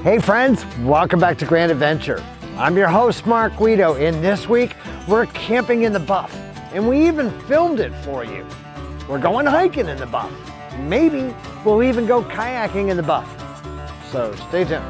Hey friends, welcome back to Grand Adventure. I'm your host, Mark Guido, and this week we're camping in the Buff, and we even filmed it for you. We're going hiking in the Buff. Maybe we'll even go kayaking in the Buff. So stay tuned.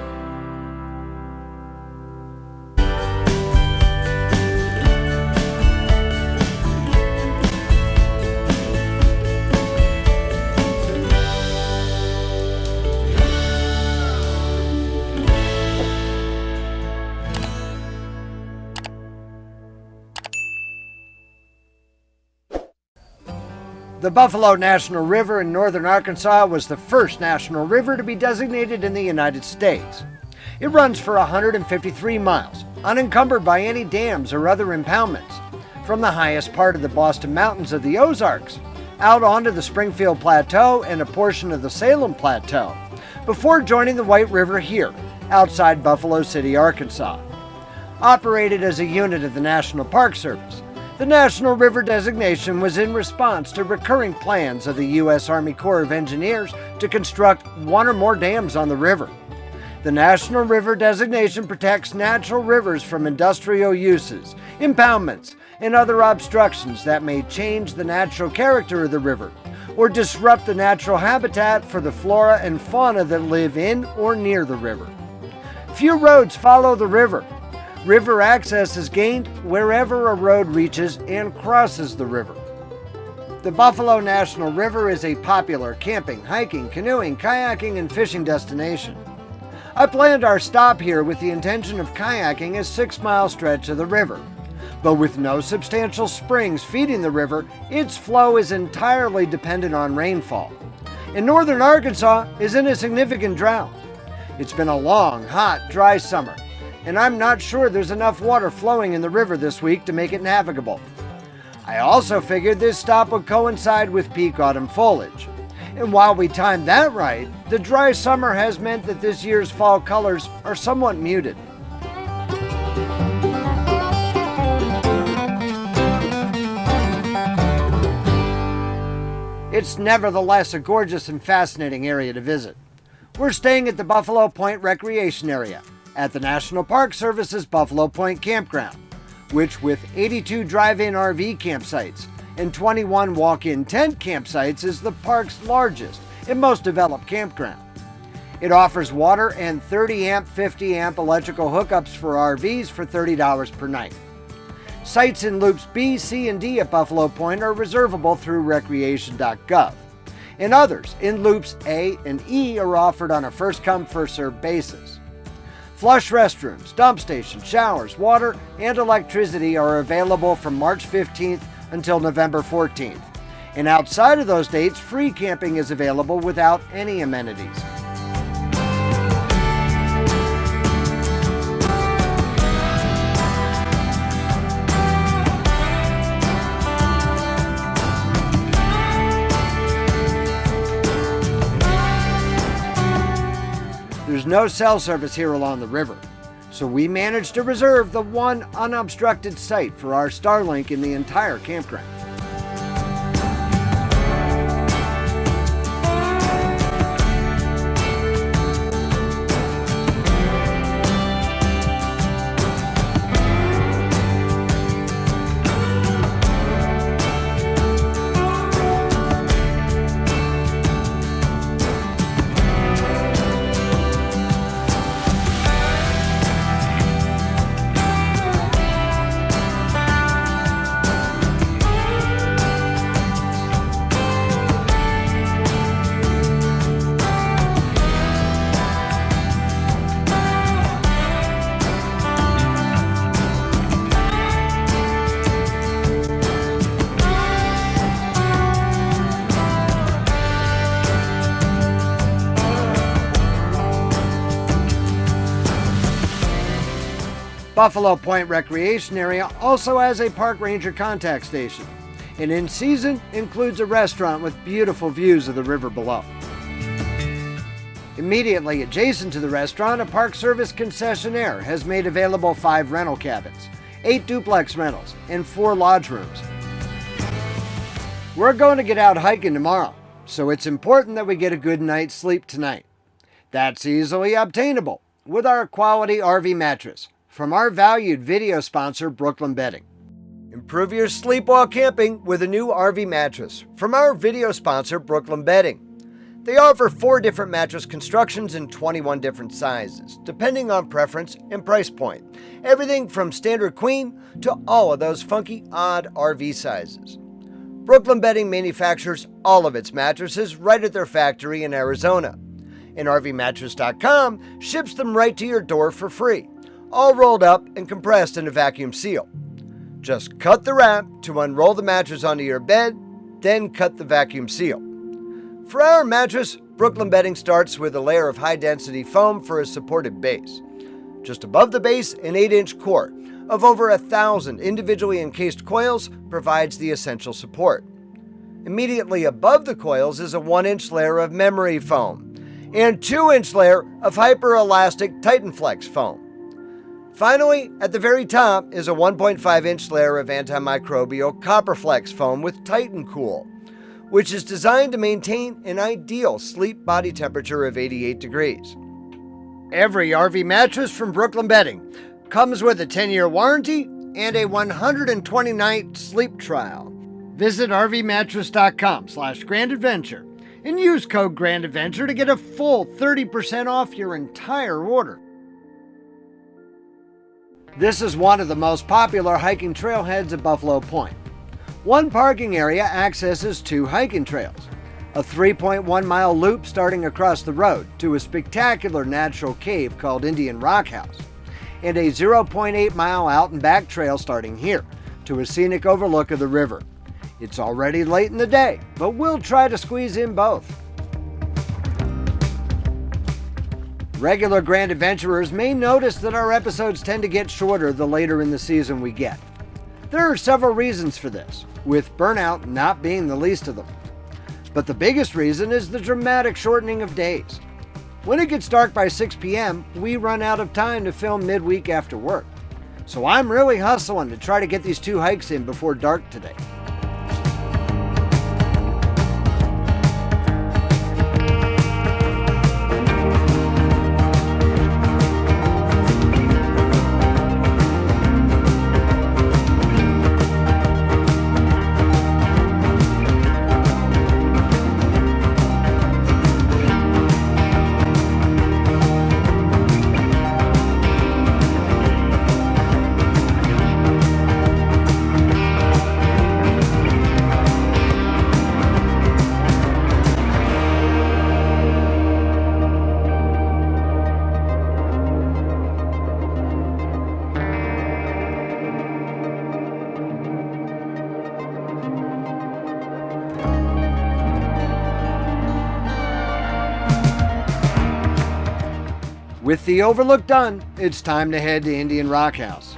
The Buffalo National River in northern Arkansas was the first national river to be designated in the United States. It runs for 153 miles, unencumbered by any dams or other impoundments, from the highest part of the Boston Mountains of the Ozarks, out onto the Springfield Plateau and a portion of the Salem Plateau, before joining the White River here, outside Buffalo City, Arkansas. Operated as a unit of the National Park Service, the National River designation was in response to recurring plans of the U.S. Army Corps of Engineers to construct one or more dams on the river. The National River designation protects natural rivers from industrial uses, impoundments, and other obstructions that may change the natural character of the river or disrupt the natural habitat for the flora and fauna that live in or near the river. Few roads follow the river. River access is gained wherever a road reaches and crosses the river. The Buffalo National River is a popular camping, hiking, canoeing, kayaking, and fishing destination. I planned our stop here with the intention of kayaking a 6-mile stretch of the river. But with no substantial springs feeding the river, its flow is entirely dependent on rainfall. And northern Arkansas is in a significant drought. It's been a long, hot, dry summer, and I'm not sure there's enough water flowing in the river this week to make it navigable. I also figured this stop would coincide with peak autumn foliage. And while we timed that right, the dry summer has meant that this year's fall colors are somewhat muted. It's nevertheless a gorgeous and fascinating area to visit. We're staying at the Buffalo Point Recreation Area at the National Park Service's Buffalo Point Campground, which with 82 drive-in RV campsites and 21 walk-in tent campsites is the park's largest and most developed campground. It offers water and 30 amp, 50 amp electrical hookups for RVs for $30 per night. Sites in loops B, C, and D at Buffalo Point are reservable through recreation.gov, and others in loops A and E are offered on a first-come, first-served basis. Flush restrooms, dump stations, showers, water, and electricity are available from March 15th until November 14th. And outside of those dates, free camping is available without any amenities. There's no cell service here along the river, so we managed to reserve the one unobstructed site for our Starlink in the entire campground. Buffalo Point Recreation Area also has a park ranger contact station, and in season includes a restaurant with beautiful views of the river below. Immediately adjacent to the restaurant, a Park Service concessionaire has made available 5 rental cabins, 8 duplex rentals, and 4 lodge rooms. We're going to get out hiking tomorrow, so it's important that we get a good night's sleep tonight. That's easily obtainable with our quality RV mattress from our valued video sponsor, Brooklyn Bedding. Improve your sleep while camping with a new RV mattress from our video sponsor, Brooklyn Bedding. They offer 4 different mattress constructions in 21 different sizes, depending on preference and price point. Everything from standard queen to all of those funky, odd RV sizes. Brooklyn Bedding manufactures all of its mattresses right at their factory in Arizona. And RVmattress.com ships them right to your door for free, all rolled up and compressed in a vacuum seal. Just cut the wrap to unroll the mattress onto your bed, then cut the vacuum seal. For our mattress, Brooklyn Bedding starts with a layer of high-density foam for a supported base. Just above the base, an 8-inch core of over 1,000 individually encased coils provides the essential support. Immediately above the coils is a 1-inch layer of memory foam and 2-inch layer of hyper-elastic TitanFlex foam. Finally, at the very top is a 1.5-inch layer of antimicrobial CopperFlex foam with TitanCool, which is designed to maintain an ideal sleep body temperature of 88 degrees. Every RV mattress from Brooklyn Bedding comes with a 10-year warranty and a 120-night sleep trial. Visit rvmattress.com/grandadventure and use code GRANDADVENTURE to get a full 30% off your entire order. This is one of the most popular hiking trailheads at Buffalo Point. One parking area accesses 2 hiking trails, a 3.1-mile loop starting across the road to a spectacular natural cave called Indian Rock House, and a 0.8-mile out and back trail starting here to a scenic overlook of the river. It's already late in the day, but we'll try to squeeze in both. Regular Grand Adventurers may notice that our episodes tend to get shorter the later in the season we get. There are several reasons for this, with burnout not being the least of them. But the biggest reason is the dramatic shortening of days. When it gets dark by 6 p.m., we run out of time to film midweek after work. So I'm really hustling to try to get these 2 hikes in before dark today. With the overlook done, it's time to head to Indian Rock House.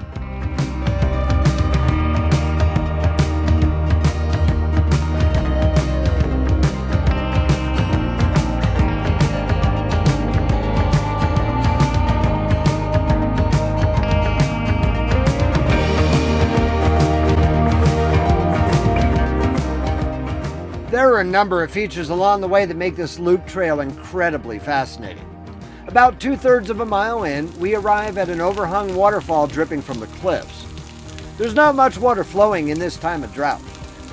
There are a number of features along the way that make this loop trail incredibly fascinating. About 2/3 of a mile in, we arrive at an overhung waterfall dripping from the cliffs. There's not much water flowing in this time of drought,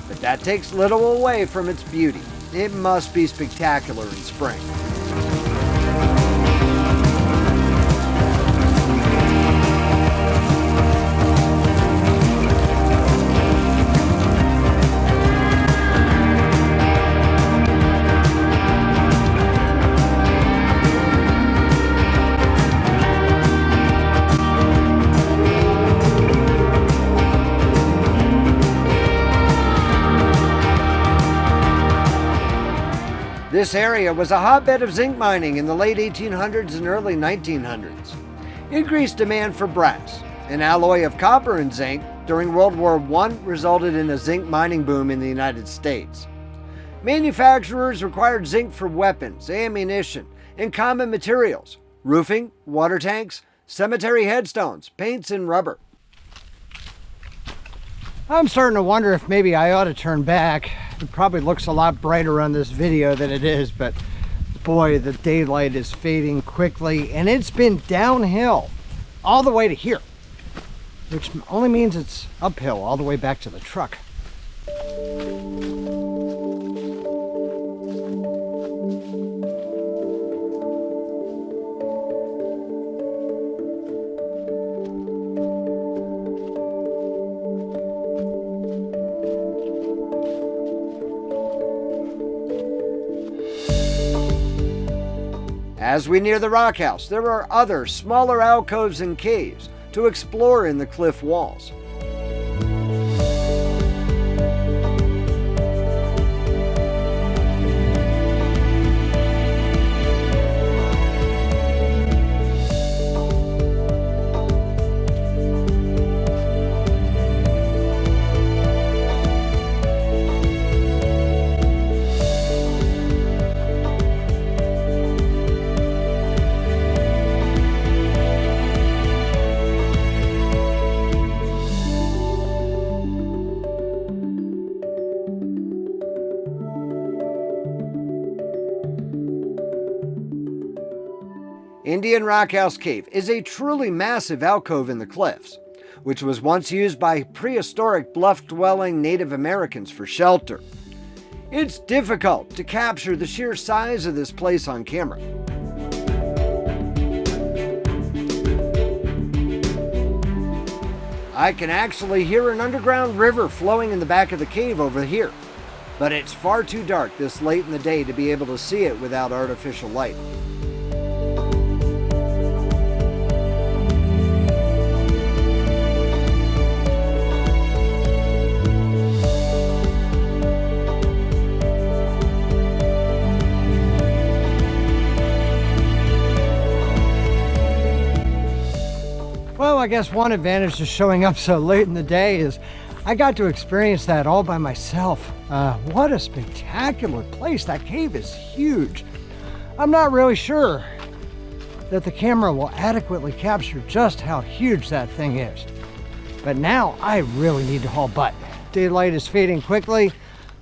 but that takes little away from its beauty. It must be spectacular in spring. This area was a hotbed of zinc mining in the late 1800s and early 1900s. Increased demand for brass, an alloy of copper and zinc, during World War I resulted in a zinc mining boom in the United States. Manufacturers required zinc for weapons, ammunition, and common materials, roofing, water tanks, cemetery headstones, paints, and rubber. I'm starting to wonder if maybe I ought to turn back. It probably looks a lot brighter on this video than it is, but Boy, the daylight is fading quickly, and it's been downhill all the way to here, which only means it's uphill all the way back to the truck. As we near the rock house, there are other smaller alcoves and caves to explore in the cliff walls. Indian Rock House Cave is a truly massive alcove in the cliffs, which was once used by prehistoric bluff-dwelling Native Americans for shelter. It's difficult to capture the sheer size of this place on camera. I can actually hear an underground river flowing in the back of the cave over here, but it's far too dark this late in the day to be able to see it without artificial light. Well, I guess one advantage to showing up so late in the day is I got to experience that all by myself. What a spectacular place. That cave is huge. I'm not really sure that the camera will adequately capture just how huge that thing is. But now I really need to haul butt. Daylight is fading quickly.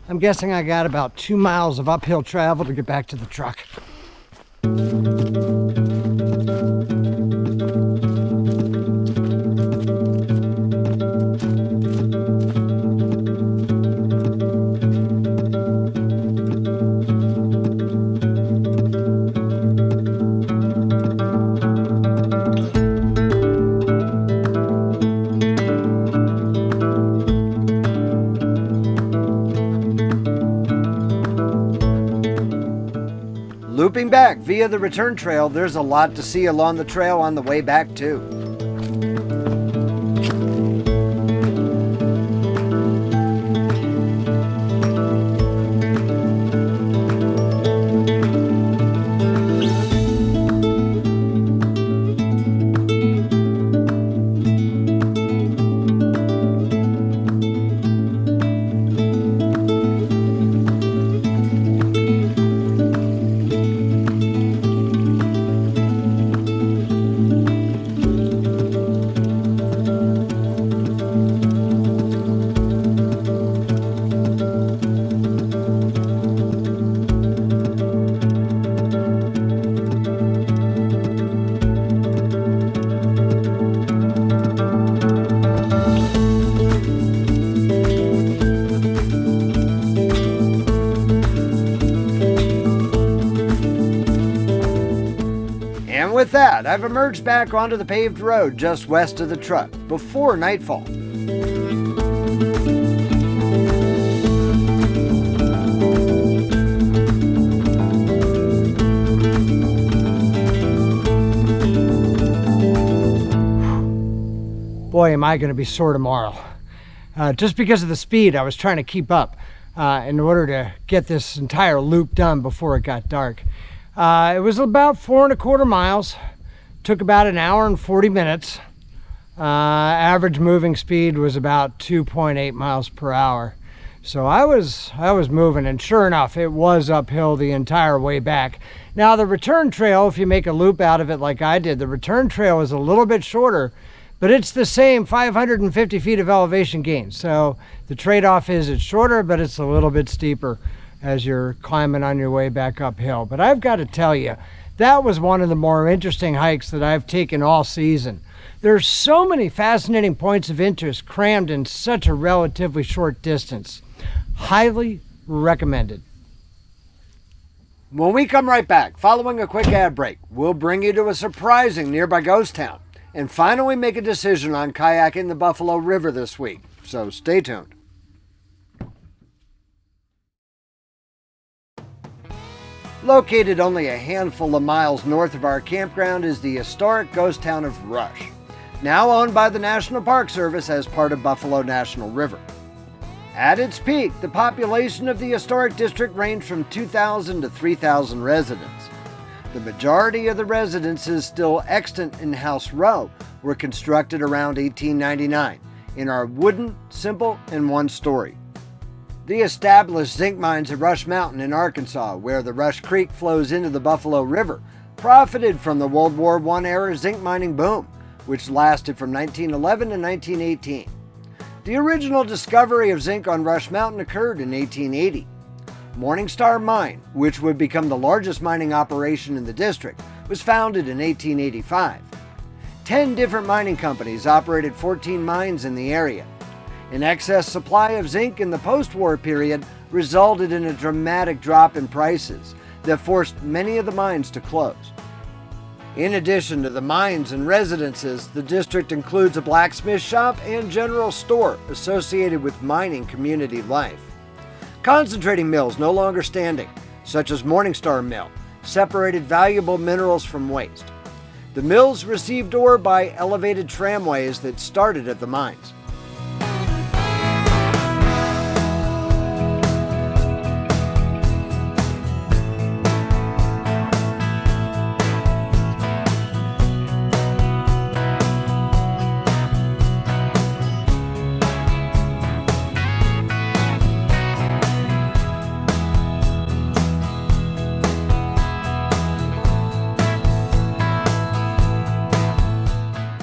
I'm guessing I got about 2 miles of uphill travel to get back to the truck. Looping back via the return trail, there's a lot to see along the trail on the way back too. And with that, I've emerged back onto the paved road just west of the truck before nightfall. Boy, am I going to be sore tomorrow. Just because of the speed I was trying to keep up in order to get this entire loop done before it got dark. It was about 4¼ miles. Took about an hour and 40 minutes. Average moving speed was about 2.8 miles per hour. So I was moving, and sure enough, it was uphill the entire way back. Now the return trail, if you make a loop out of it like I did, the return trail is a little bit shorter, but it's the same 550 feet of elevation gain. So the trade-off is it's shorter, but it's a little bit steeper. as you're climbing on your way back uphill. But I've got to tell you, that was one of the more interesting hikes that I've taken all season. There's so many fascinating points of interest crammed in such a relatively short distance. Highly recommended. When we come right back, following a quick ad break, we'll bring you to a surprising nearby ghost town and finally make a decision on kayaking the Buffalo River this week. So stay tuned. Located only a handful of miles north of our campground is the historic ghost town of Rush, now owned by the National Park Service as part of Buffalo National River. At its peak, the population of the historic district ranged from 2,000 to 3,000 residents. The majority of the residences still extant in House Row were constructed around 1899 and are wooden, simple, and one-story. The established zinc mines at Rush Mountain in Arkansas, where the Rush Creek flows into the Buffalo River, profited from the World War I era zinc mining boom, which lasted from 1911 to 1918. The original discovery of zinc on Rush Mountain occurred in 1880. Morningstar Mine, which would become the largest mining operation in the district, was founded in 1885. 10 different mining companies operated 14 mines in the area. An excess supply of zinc in the post-war period resulted in a dramatic drop in prices that forced many of the mines to close. In addition to the mines and residences, the district includes a blacksmith shop and general store associated with mining community life. Concentrating mills no longer standing, such as Morningstar Mill, separated valuable minerals from waste. The mills received ore by elevated tramways that started at the mines.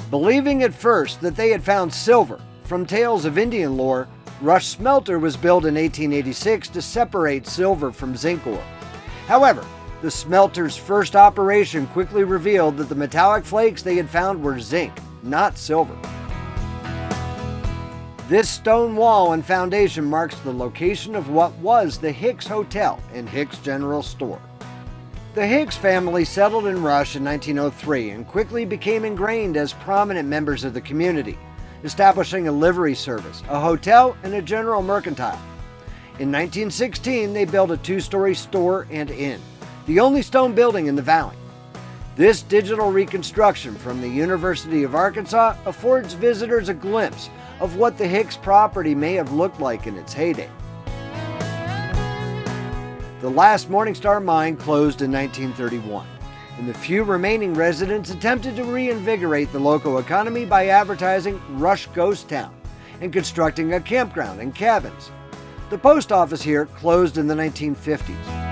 Believing at first that they had found silver from tales of Indian lore, Rush Smelter was built in 1886 to separate silver from zinc ore. However, the smelter's first operation quickly revealed that the metallic flakes they had found were zinc, not silver. This stone wall and foundation marks the location of what was the Hicks Hotel and Hicks General Store. The Hicks family settled in Rush in 1903 and quickly became ingrained as prominent members of the community, establishing a livery service, a hotel, and a general mercantile. In 1916, they built a 2-story store and inn, the only stone building in the valley. This digital reconstruction from the University of Arkansas affords visitors a glimpse of what the Hicks property may have looked like in its heyday. The last Morningstar mine closed in 1931, and the few remaining residents attempted to reinvigorate the local economy by advertising Rush Ghost Town and constructing a campground and cabins. The post office here closed in the 1950s.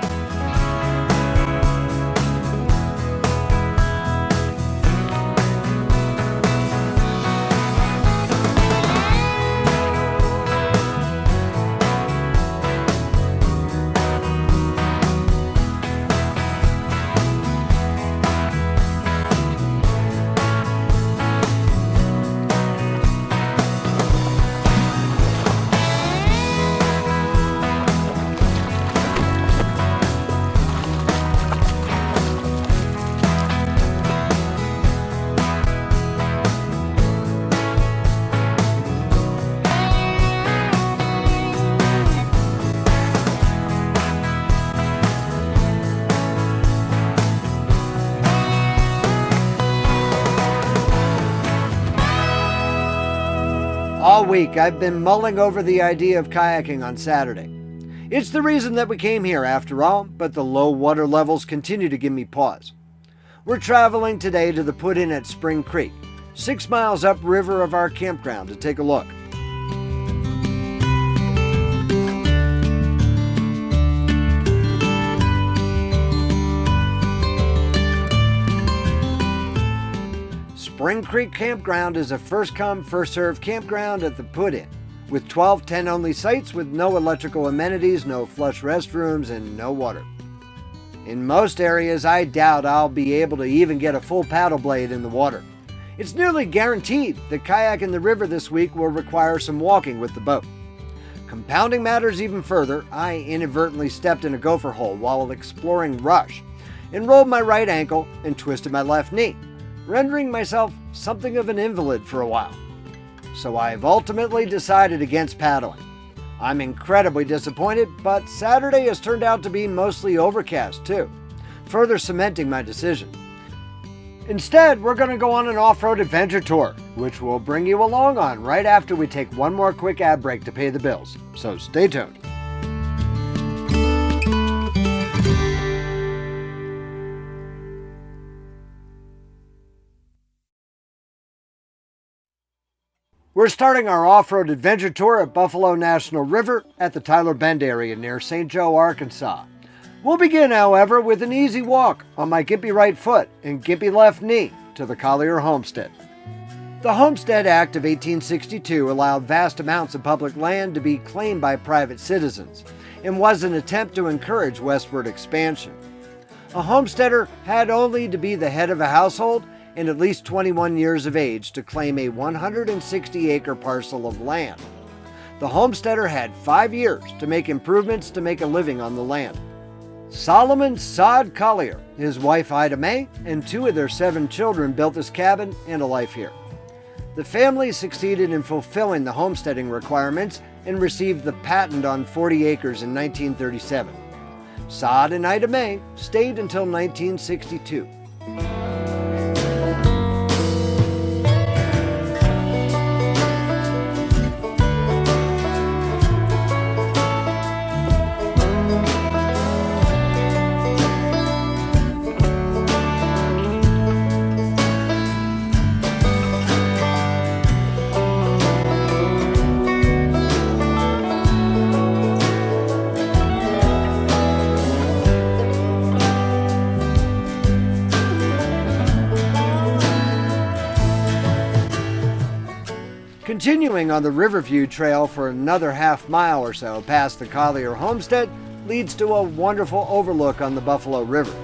All week, I've been mulling over the idea of kayaking on Saturday. It's the reason that we came here after all, but the low water levels continue to give me pause. We're traveling today to the put-in at Spring Creek, 6 miles upriver of our campground, to take a look. Spring Creek Campground is a first-come, first-served campground at the put-in, with 12 10-only sites with no electrical amenities, no flush restrooms, and no water. In most areas, I doubt I'll be able to even get a full paddle blade in the water. It's nearly guaranteed that kayaking the river this week will require some walking with the boat. Compounding matters even further, I inadvertently stepped in a gopher hole while exploring Rush, and rolled my right ankle and twisted my left knee, rendering myself something of an invalid for a while. So I've ultimately decided against paddling. I'm incredibly disappointed, but Saturday has turned out to be mostly overcast too, further cementing my decision. Instead, we're going to go on an off-road adventure tour, which we'll bring you along on right after we take one more quick ad break to pay the bills. So stay tuned. We're starting our off-road adventure tour at Buffalo National River at the Tyler Bend area near St. Joe, Arkansas. We'll begin, however, with an easy walk on my gimpy right foot and gimpy left knee to the Collier Homestead. The Homestead Act of 1862 allowed vast amounts of public land to be claimed by private citizens and was an attempt to encourage westward expansion. A homesteader had only to be the head of a household and at least 21 years of age to claim a 160-acre parcel of land. The homesteader had 5 years to make improvements to make a living on the land. Solomon Sod Collier, his wife Ida Mae, and 2 of their 7 children built this cabin and a life here. The family succeeded in fulfilling the homesteading requirements and received the patent on 40 acres in 1937. Sod and Ida Mae stayed until 1962. Continuing on the Riverview Trail for another half mile or so past the Collier Homestead leads to a wonderful overlook on the Buffalo River.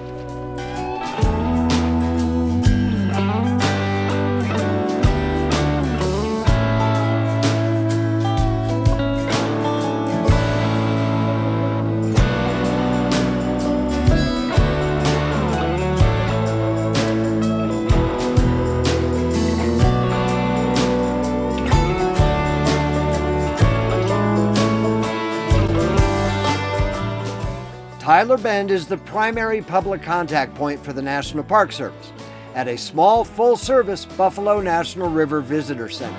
Tyler Bend is the primary public contact point for the National Park Service at a small, full-service Buffalo National River Visitor Center.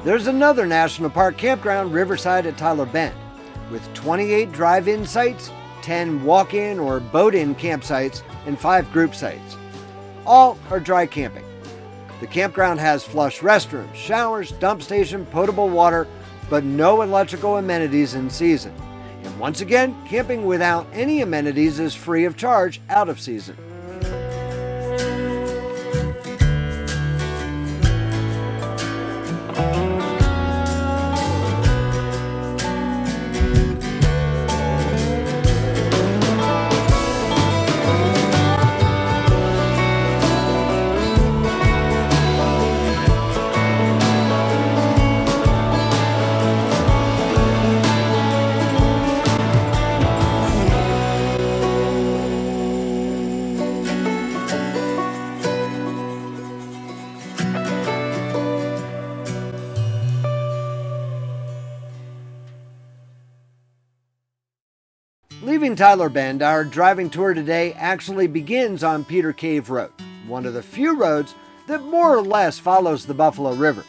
There's another National Park campground, Riverside at Tyler Bend, with 28 drive-in sites, 10 walk-in or boat-in campsites, and 5 group sites. All are dry camping. The campground has flush restrooms, showers, dump station, potable water, but no electrical amenities in season. And once again, camping without any amenities is free of charge out of season. Leaving Tyler Bend, our driving tour today actually begins on Peter Cave Road, one of the few roads that more or less follows the Buffalo River.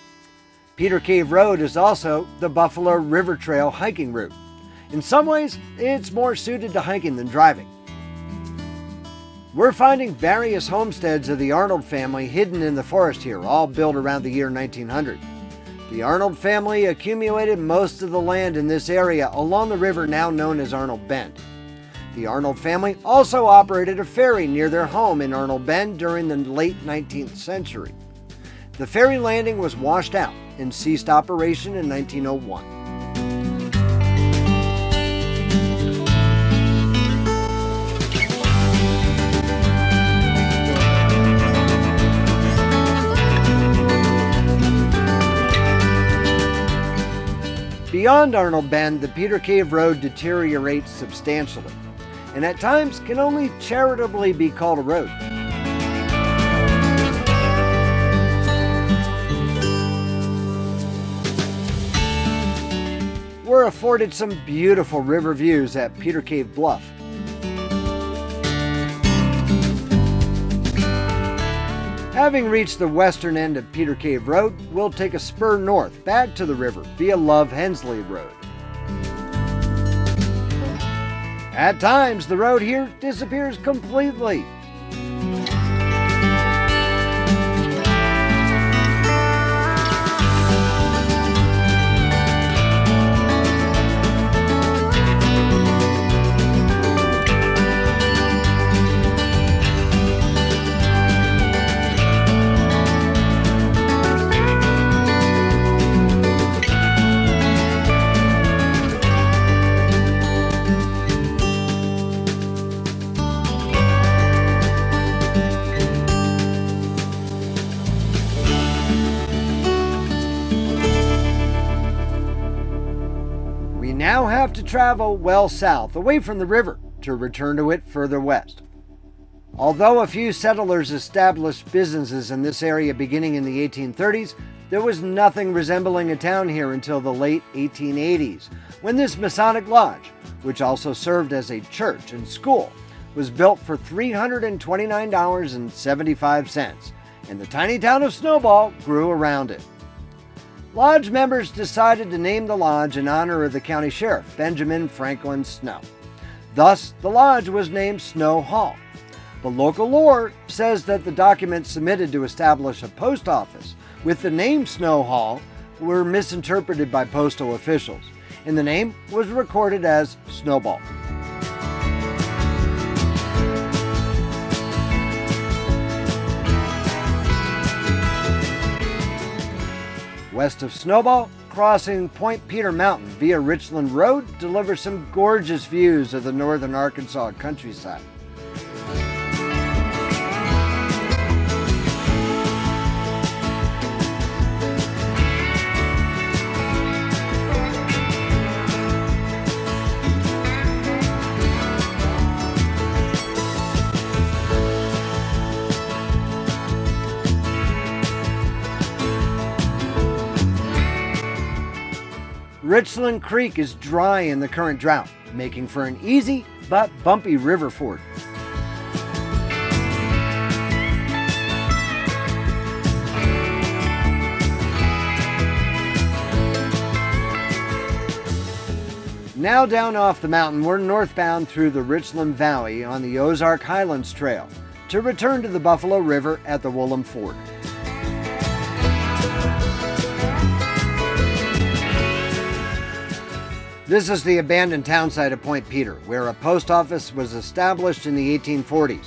Peter Cave Road is also the Buffalo River Trail hiking route. In some ways, it's more suited to hiking than driving. We're finding various homesteads of the Arnold family hidden in the forest here, all built around the year 1900. The Arnold family accumulated most of the land in this area along the river now known as Arnold Bend. The Arnold family also operated a ferry near their home in Arnold Bend during the late 19th century. The ferry landing was washed out and ceased operation in 1901. Beyond Arnold Bend, the Peter Cave Road deteriorates substantially, and at times can only charitably be called a road. We're afforded some beautiful river views at Peter Cave Bluff. Having reached the western end of Peter Cave Road, we'll take a spur north back to the river via Love Hensley Road. At times, the road here disappears completely. Now have to travel well south, away from the river, to return to it further west. Although a few settlers established businesses in this area beginning in the 1830s, there was nothing resembling a town here until the late 1880s, when this Masonic Lodge, which also served as a church and school, was built for $329.75, and the tiny town of Snowball grew around it. Lodge members decided to name the lodge in honor of the county sheriff, Benjamin Franklin Snow. Thus, the lodge was named Snow Hall. But local lore says that the documents submitted to establish a post office with the name Snow Hall were misinterpreted by postal officials, and the name was recorded as Snowball. West of Snowball, crossing Point Peter Mountain via Richland Road delivers some gorgeous views of the northern Arkansas countryside. Richland Creek is dry in the current drought, making for an easy but bumpy river ford. Now down off the mountain, we're northbound through the Richland Valley on the Ozark Highlands Trail to return to the Buffalo River at the Woolham Ford. This is the abandoned town site of Point Peter, where a post office was established in the 1840s.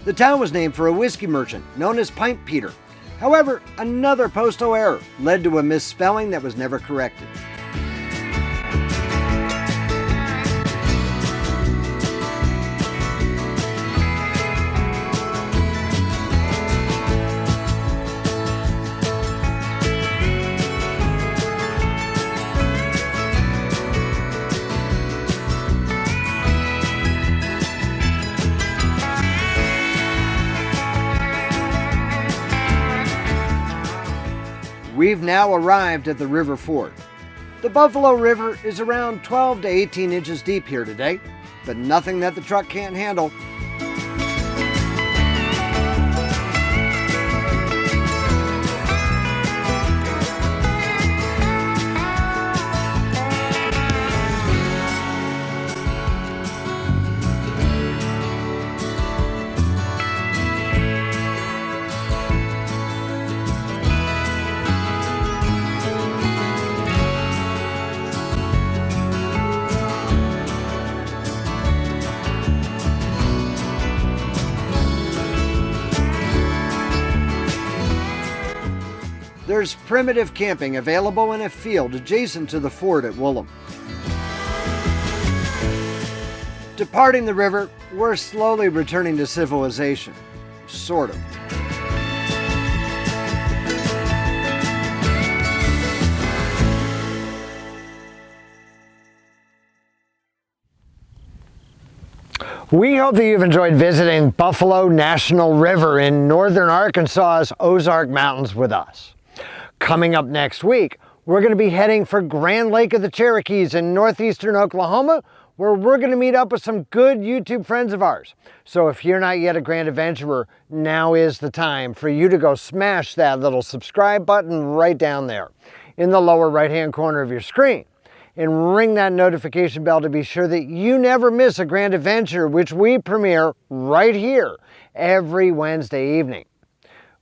The town was named for a whiskey merchant known as Pint Peter. However, another postal error led to a misspelling that was never corrected. We've now arrived at the river ford. The Buffalo River is around 12 to 18 inches deep here today, but nothing that the truck can't handle. There's primitive camping available in a field adjacent to the fort at Woolham. Departing the river, we're slowly returning to civilization. Sort of. We hope that you've enjoyed visiting Buffalo National River in northern Arkansas's Ozark Mountains with us. Coming up next week, we're going to be heading for Grand Lake of the Cherokees in northeastern Oklahoma, where we're going to meet up with some good YouTube friends of ours. So if you're not yet a Grand Adventurer, now is the time for you to go smash that little subscribe button right down there in the lower right-hand corner of your screen. And ring that notification bell to be sure that you never miss a Grand Adventure, which we premiere right here every Wednesday evening.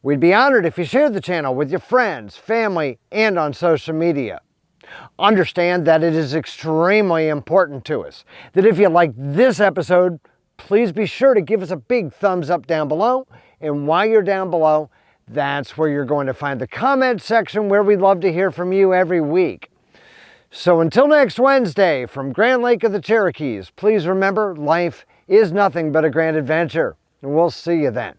We'd be honored if you shared the channel with your friends, family, and on social media. Understand that it is extremely important to us that if you like this episode, please be sure to give us a big thumbs up down below. And while you're down below, that's where you're going to find the comment section where we'd love to hear from you every week. So until next Wednesday, from Grand Lake of the Cherokees, please remember life is nothing but a grand adventure. And we'll see you then.